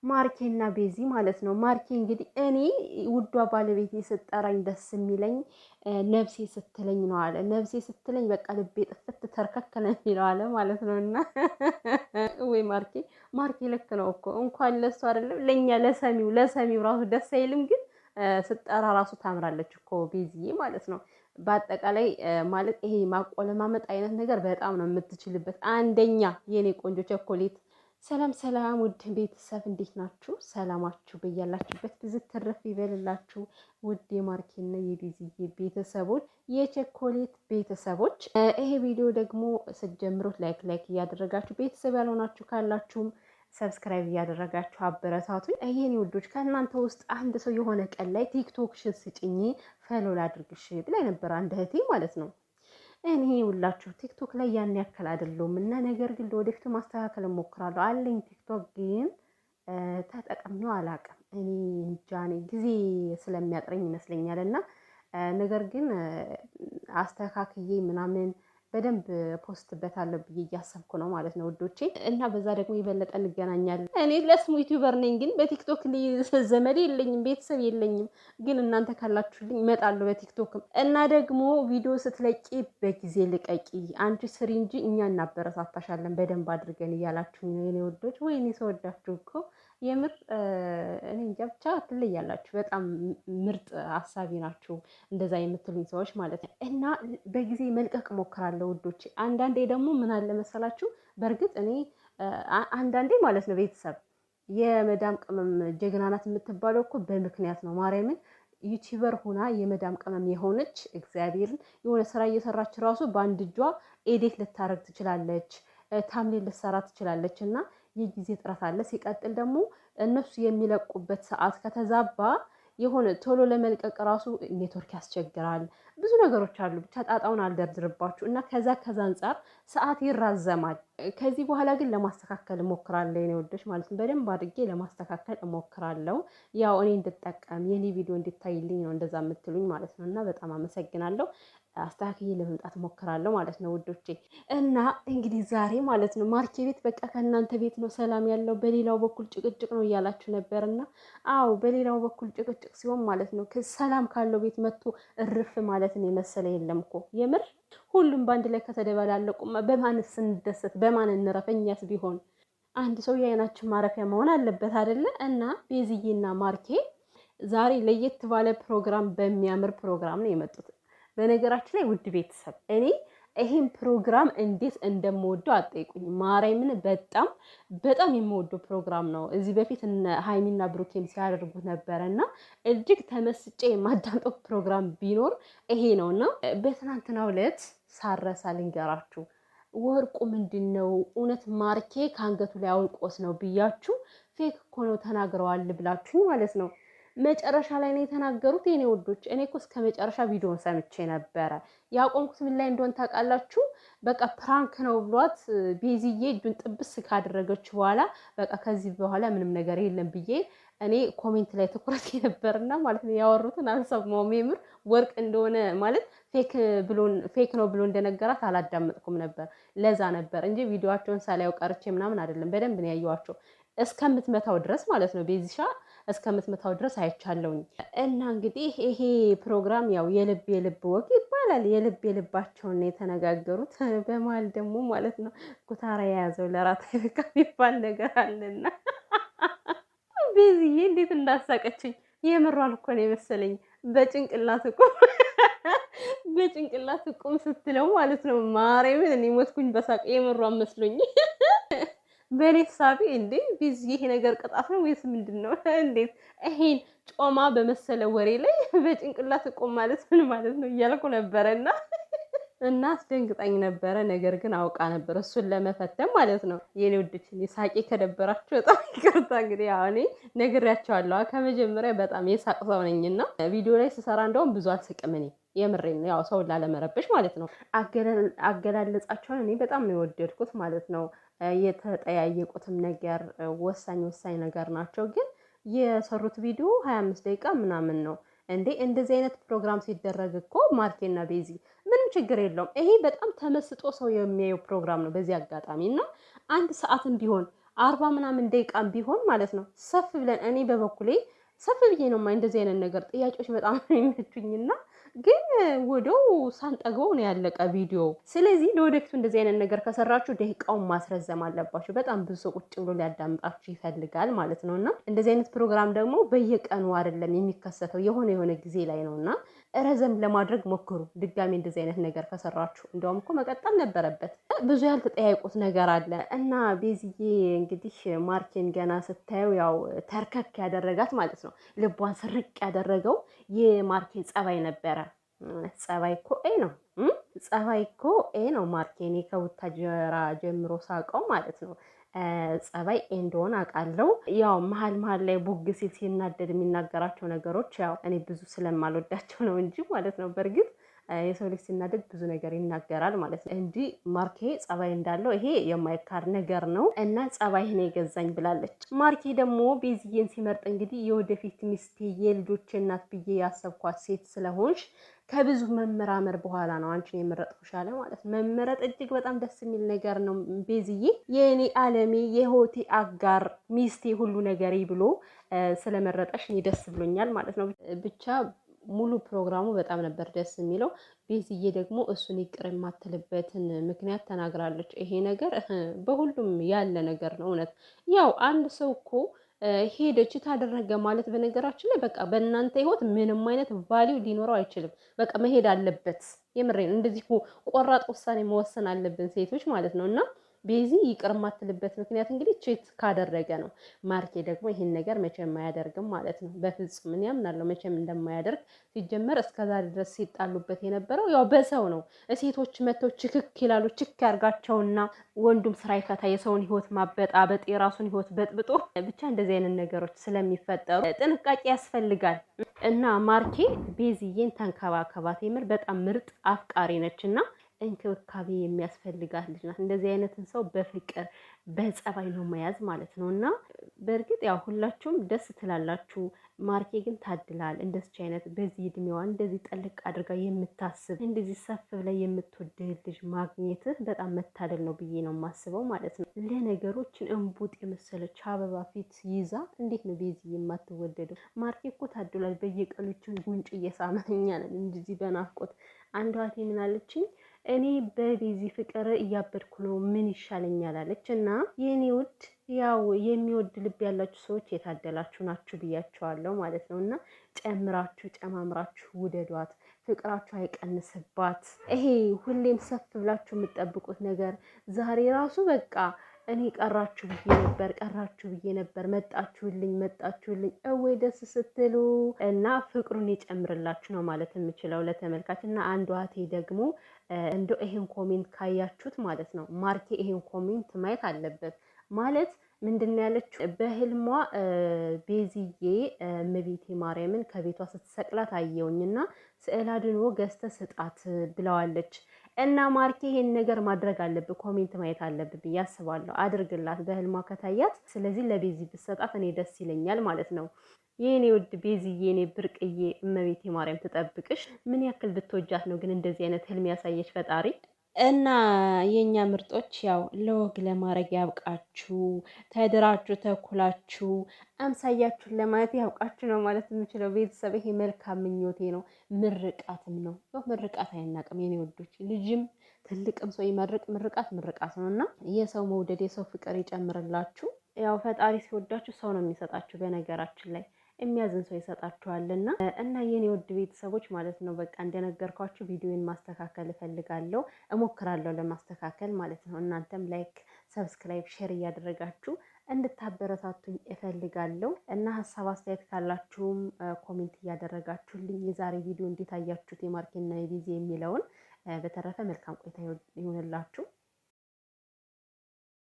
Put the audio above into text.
ማርኬና ቤዚ ማለት ነው። ማርኬ እንግዲህ እኔ ውዷ ባለቤቴ ስትጠራኝ ደስ የሚለኝ ነፍሴ ስትለኝ ነው አለ። ነፍሴ ስትለኝ በቃ ልቤ ጥፍት ተርከከለ የሚለው አለ ማለት ነው። እና ወይ ማርኬ ማርኬ ልክ ነው እኮ እንኳን ለሱ አይደለም ለኛ ለሰሚው ራሱ ደስ አይልም። ግን ስትጠራ ራሱ ታምራለች እኮ ቤዚዬ ማለት ነው። በአጠቃላይ ማለት ይሄ ማቆለማመጥ አይነት ነገር በጣም ነው የምትችልበት። አንደኛ የኔ ቆንጆ ቸኮሌት። ሰላም ሰላም ውድ ቤተሰብ እንዴት ናችሁ? ሰላማችሁ በያላችሁበት ብዙ ትርፍ ይበልላችሁ። ውድ የማርኬና የቤዚዬ ቤተሰቦች የቸኮሌት ቤተሰቦች ይሄ ቪዲዮ ደግሞ ስትጀምሩት ላይክ እያደረጋችሁ ቤተሰብ ያልሆናችሁ ካላችሁም ሰብስክራይብ እያደረጋችሁ አበረታቱኝ። የኔ ውዶች ከእናንተ ውስጥ አንድ ሰው የሆነ ቀን ላይ ቲክቶክሽን ስጭኝ ፈሎ ላድርግሽ ብላኝ ነበር አንድ እህቴ ማለት ነው። እኔ ሁላችሁ ቲክቶክ ላይ ያን ያክል አይደለሁም እና ነገር ግን ለወደፊቱ ማስተካከል እሞክራለሁ። አለኝ ቲክቶክ ግን ተጠቅሜው አላውቅም። እኔ እንጃ ጊዜ ስለሚያጥረኝ ይመስለኛል። እና ነገር ግን አስተካክዬ ምናምን በደንብ ፖስትበታለሁ ብዬ እያሰብኩ ነው ማለት ነው ውዶቼ። እና በዛ ደግሞ የበለጠ እንገናኛለን። እኔ ለስሙ ዩቲዩበር ነኝ፣ ግን በቲክቶክ ዘመድ የለኝም፣ ቤተሰብ የለኝም። ግን እናንተ ካላችሁልኝ እመጣለሁ በቲክቶክም። እና ደግሞ ቪዲዮ ስትለቂ በጊዜ ልቀቂ፣ አንቺ ስሪ እንጂ እኛ እናበረታታሻለን በደንብ አድርገን እያላችሁ ነው የኔ ውዶች። ወይኔ ሰወዳችሁ እኮ የምር እኔ እንጃ ብቻ ትለያላችሁ። በጣም ምርጥ ሀሳቢ ናችሁ እንደዛ የምትሉኝ ሰዎች ማለት ነው። እና በጊዜ መልቀቅ እሞክራለሁ ውዶቼ። አንዳንዴ ደግሞ ምን አለ መሰላችሁ፣ በእርግጥ እኔ አንዳንዴ ማለት ነው ቤተሰብ የመዳም ቅመም ጀግና ናት የምትባለው እኮ በምክንያት ነው። ማርያምን ዩቲዩበር ሆና የመዳም ቅመም የሆነች እግዚአብሔርን የሆነ ስራ እየሰራች ራሱ በአንድ እጇ ኤዴት ልታረግ ትችላለች፣ ታምሌ ልትሰራ ትችላለች። እና የጊዜ ጥረት አለ። ሲቀጥል ደግሞ እነሱ የሚለቁበት ሰዓት ከተዛባ የሆነ ቶሎ ለመልቀቅ ራሱ ኔትወርክ ያስቸግራል። ብዙ ነገሮች አሉ። ብቻ ጣጣውን አልደርድርባችሁ እና ከዛ አንጻር ሰዓት ይራዘማል። ከዚህ በኋላ ግን ለማስተካከል እሞክራለሁ የኔ ወዶች ማለት ነው። በደንብ አድርጌ ለማስተካከል እሞክራለሁ። ያው እኔ እንድጠቀም የኔ ቪዲዮ እንዲታይልኝ ነው እንደዛ የምትሉኝ ማለት ነው። እና በጣም አመሰግናለሁ። አስተካክዬ ለመምጣት እሞክራለሁ ማለት ነው ውዶቼ። እና እንግዲህ ዛሬ ማለት ነው ማርኬ ቤት በቃ ከእናንተ ቤት ነው ሰላም ያለው፣ በሌላው በኩል ጭቅጭቅ ነው እያላችሁ ነበር። እና አዎ በሌላው በኩል ጭቅጭቅ ሲሆን ማለት ነው ሰላም ካለው ቤት መጥቶ እርፍ ማለትን የመሰለ የለም እኮ የምር። ሁሉም በአንድ ላይ ከተደበላለቁማ በማን ስንደሰት በማን እንረፍ? እኛስ ቢሆን አንድ ሰው የአይናችን ማረፊያ መሆን አለበት አይደለ? እና ቤዝዬና ማርኬ ዛሬ ለየት ባለ ፕሮግራም በሚያምር ፕሮግራም ነው የመጡት። በነገራችን ላይ ውድ ቤተሰብ እኔ ይሄን ፕሮግራም እንዴት እንደምወደው አጠይቁኝ። ማርያምን በጣም የምወደው ፕሮግራም ነው። እዚህ በፊት ሃይሚና ብሩኬም ሲያደርጉት ነበረ እና እጅግ ተመስጬ የማዳምጠው ፕሮግራም ቢኖር ይሄ ነው። እና በትናንትናው ዕለት ሳረሳ ልንገራችሁ፣ ወርቁ ምንድን ነው እውነት ማርኬ ከአንገቱ ላይ አውልቆስ ነው ብያችሁ ፌክ እኮ ነው ተናግረዋል ብላችሁ ማለት ነው። መጨረሻ ላይ ነው የተናገሩት የኔ ወዶች። እኔ እኮ እስከ መጨረሻ ቪዲዮን ሰምቼ ነበረ። ያቆምኩት ምን ላይ እንደሆነ ታውቃላችሁ? በቃ ፕራንክ ነው ብሏት ቤዚዬ እጁን ጥብስ ካደረገች በኋላ በቃ ከዚህ በኋላ ምንም ነገር የለም ብዬ እኔ ኮሜንት ላይ ትኩረት የነበርና ማለት ነው ያወሩትን አልሰማሁም። የምር ወርቅ እንደሆነ ማለት ፌክ ነው ብሎ እንደነገራት አላዳመጥኩም ነበር። ለዛ ነበር እንጂ ቪዲዮአቸውን ሳላየው ቀርቼ ምናምን አይደለም። በደንብ ነው ያየኋቸው እስከምትመታው ድረስ ማለት ነው። ቤዚሻ እስከምትመታው ድረስ አይቻለውኝ። እና እንግዲህ ይሄ ፕሮግራም ያው የልብ ወግ ይባላል። የልባቸውን ነው የተነጋገሩት። በመሀል ደግሞ ማለት ነው ኩታራ የያዘው ለራት አይበቃ የሚባል ነገር አለና ቤዚዬ እንዴት እንዳሳቀችኝ የምሯል እኮ ነው የመሰለኝ። በጭንቅላት ቁም ስትለው ማለት ነው ማርያምን እኔ ሞትኩኝ በሳቅ። የምሯን መስሎኝ በኔ ሳቢ እንዴ ቢዚ ይሄ ነገር ቅጣት ነው ወይስ ምንድነው? እንዴት ይሄን ጮማ በመሰለ ወሬ ላይ በጭንቅላት ቆም ማለት ምን ማለት ነው እያልኩ ነበርና አስደንግጣኝ ነበረ። ነገር ግን አውቃ ነበር እሱን ለመፈተን ማለት ነው። የኔ ውድች ሳቂ ከደበራችሁ በጣም ይቅርታ። እንግዲህ ያው እኔ ነግሬያቸዋለሁ ከመጀመሪያ በጣም የሳቅ ሰው ነኝና ቪዲዮ ላይ ስሰራ እንደውም ብዙ አልስቅም እኔ የምሬን ነው። ያው ሰው ላለመረበሽ ማለት ነው። አገላለጻቸውን እኔ በጣም ነው የወደድኩት ማለት ነው። የተጠያየቁትም ነገር ወሳኝ ነገር ናቸው። ግን የሰሩት ቪዲዮ 25 ደቂቃ ምናምን ነው እንዴ! እንደዚህ አይነት ፕሮግራም ሲደረግ እኮ ማርኬና ቤዚ ምንም ችግር የለውም። ይሄ በጣም ተመስጦ ሰው የሚያየው ፕሮግራም ነው በዚህ አጋጣሚ። እና አንድ ሰዓትም ቢሆን 40 ምናምን ደቂቃም ቢሆን ማለት ነው ሰፍ ብለን እኔ በበኩሌ ሰፍ ብዬ ነው ማይ እንደዚህ አይነት ነገር ጥያቄዎች በጣም ይመቹኝና ግን ወዲያው ሳንጠግበው ነው ያለቀ ቪዲዮ። ስለዚህ ለወደፊቱ እንደዚህ አይነት ነገር ከሰራችሁ ደቂቃውን ማስረዘም አለባችሁ። በጣም ብዙ ሰው ቁጭ ብሎ ሊያዳምጣችሁ ይፈልጋል ማለት ነውና እንደዚህ አይነት ፕሮግራም ደግሞ በየቀኑ አይደለም የሚከሰተው የሆነ ጊዜ ላይ ነውና ረዘም ለማድረግ ሞክሩ። ድጋሚ እንደዚህ አይነት ነገር ከሰራችሁ እንደውም እኮ መቀጠል ነበረበት። ብዙ ያልተጠያየቁት ነገር አለ እና ቤዝዬ እንግዲህ ማርኬን ገና ስታየው ያው ተርከክ ያደረጋት ማለት ነው ልቧን ስርቅ ያደረገው የማርኬ ጸባይ ነበረ። ጸባይ እኮ ነው ጸባይ እኮ ነው ማርኬ። እኔ ከቡታጀራ ጀምሮ ሳውቀው ማለት ነው ጸባይ እንደሆነ አውቃለሁ። ያው መሀል ላይ ቡግ ሲል ሲናደድ የሚናገራቸው ነገሮች ያው እኔ ብዙ ስለማልወዳቸው ነው እንጂ ማለት ነው። በእርግጥ የሰው ልጅ ሲናደድ ብዙ ነገር ይናገራል ማለት ነው እንጂ ማርኬ ጸባይ እንዳለው ይሄ የማይካድ ነገር ነው። እና ጸባይ ነው የገዛኝ ብላለች። ማርኬ ደግሞ ቤዝዬን ሲመርጥ እንግዲህ የወደፊት ሚስቴ የልጆቼ እናት ብዬ ያሰብኳት ሴት ስለሆንሽ ከብዙ መመራመር በኋላ ነው አንቺን የመረጥኩሽ አለ ማለት ነው። መመረጥ እጅግ በጣም ደስ የሚል ነገር ነው። ቤዝዬ የእኔ አለሜ የህይወቴ አጋር ሚስቴ ሁሉ ነገሬ ብሎ ስለመረጠሽ እኔ ደስ ብሎኛል ማለት ነው። ብቻ ሙሉ ፕሮግራሙ በጣም ነበር ደስ የሚለው። ቤዝዬ ደግሞ እሱን ይቅር የማትልበትን ምክንያት ተናግራለች። ይሄ ነገር በሁሉም ያለ ነገር ነው። እውነት ያው አንድ ሰው እኮ ሄደች ታደረገ ማለት በነገራችን ላይ በቃ በእናንተ ህይወት ምንም አይነት ቫሊው ሊኖረው አይችልም። በቃ መሄድ አለበት። የምሬን እንደዚህ ቆራጥ ውሳኔ መወሰን አለብን ሴቶች ማለት ነው። እና ቤዚ ይቅር የማትልበት ምክንያት እንግዲህ ቼት ካደረገ ነው። ማርኬ ደግሞ ይሄን ነገር መቼም አያደርግም ማለት ነው። በፍጹም እኔ አምናለሁ መቼም እንደማያደርግ። ሲጀመር እስከዛሬ ድረስ ሲጣሉበት የነበረው ያው በሰው ነው። ሴቶች መተው ችክክ ይላሉ። ችክ ያርጋቸውና ወንዱም ስራ ይፈታ። የሰውን ህይወት ማበጣበጥ የራሱን ህይወት በጥብጦ ብቻ እንደዚህ አይነት ነገሮች ስለሚፈጠሩ ጥንቃቄ ያስፈልጋል። እና ማርኬ ቤዝዬን ተንከባከባት። የምር በጣም ምርጥ አፍቃሪ ነችና እንክብካቤ የሚያስፈልጋት ልጅ ናት። እንደዚህ አይነትን ሰው በፍቅር በጸባይ ነው መያዝ ማለት ነው። እና በእርግጥ ያው ሁላችሁም ደስ ትላላችሁ። ማርኬ ግን ታድላል። እንደዚህ አይነት በዚህ እድሜዋ እንደዚህ ጠልቅ አድርጋ የምታስብ እንደዚህ ሰፍ ብላ የምትወድህ ልጅ ማግኘትህ በጣም መታደል ነው ብዬ ነው የማስበው ማለት ነው። ለነገሮችን እንቡጥ የመሰለች አበባ ፊት ይዛ እንዴት ነው ቤዚ የማትወደደው? ማርኬ እኮ ታድላል። በየቀኖችን ጉንጭ እየሳመኛ ነን እንደዚህ በናፍቆት አንዷ እህቴ ምን አለችኝ? እኔ በቤዚ ፍቅር እያበድኩ ነው ምን ይሻለኛል አለች። እና የኔ ውድ ያው የሚወድ ልብ ያላችሁ ሰዎች የታደላችሁ ናችሁ ብያቸዋለሁ ማለት ነው። እና ጨምራችሁ ጨማምራችሁ ውደዷት፣ ፍቅራችሁ አይቀንስባት። ይሄ ሁሌም ሰፍ ብላችሁ የምትጠብቁት ነገር ዛሬ ራሱ በቃ እኔ ቀራችሁ ብዬ ነበር መጣችሁልኝ እወይ ደስ ስትሉ። እና ፍቅሩን ይጨምርላችሁ ነው ማለት የምችለው ለተመልካች። እና አንዷ እህቴ ደግሞ እንደው ይሄን ኮሜንት ካያችሁት ማለት ነው ማርኬ ይሄን ኮሜንት ማየት አለበት ማለት ምንድነው ያለችው? በህልሟ ቤዝዬ እመቤቴ ማርያምን ከቤቷ ስትሰቅላት አየውኝና ስዕል አድኖ ገዝተ ስጣት ብለዋለች። እና ማርኬ ይሄን ነገር ማድረግ አለብህ፣ ኮሜንት ማየት አለብህ ብዬ አስባለሁ። አድርግላት በህልሟ ከታያት። ስለዚህ ለቤዚ ብትሰጣት እኔ ደስ ይለኛል ማለት ነው። የኔ ውድ ቤዝዬ የኔ ብርቅዬ እመቤቴ ማርያም ትጠብቅሽ። ምን ያክል ብትወጃት ነው ግን እንደዚህ አይነት ህልም ያሳየች ፈጣሪ። እና የኛ ምርጦች ያው ለወግ ለማድረግ ያብቃችሁ። ተድራችሁ ተኩላችሁ አምሳያችሁን ለማየት ያብቃችሁ ነው ማለት የምችለው። ቤተሰብ ይሄ መልካም ምኞቴ ነው፣ ምርቃትም ነው። ምርቃት አይናቅም የኔ ወዶች። ልጅም ትልቅም ሰው ይመርቅ፣ ምርቃት ነው እና የሰው መውደድ የሰው ፍቅር ይጨምርላችሁ። ያው ፈጣሪ ሲወዳችሁ ሰው ነው የሚሰጣችሁ። በነገራችን ላይ የሚያዝን ሰው ይሰጣችኋልና። እና የኔ ውድ ቤተሰቦች ማለት ነው በቃ እንደነገርኳችሁ ቪዲዮን ማስተካከል እፈልጋለሁ፣ እሞክራለሁ ለማስተካከል ማለት ነው። እናንተም ላይክ፣ ሰብስክራይብ፣ ሼር እያደረጋችሁ እንድታበረታቱኝ እፈልጋለሁ። እና ሀሳብ አስተያየት ካላችሁም ኮሜንት እያደረጋችሁልኝ የዛሬ ቪዲዮ እንዴት አያችሁት የማርኬና የቤዚ የሚለውን። በተረፈ መልካም ቆይታ ይሆንላችሁ።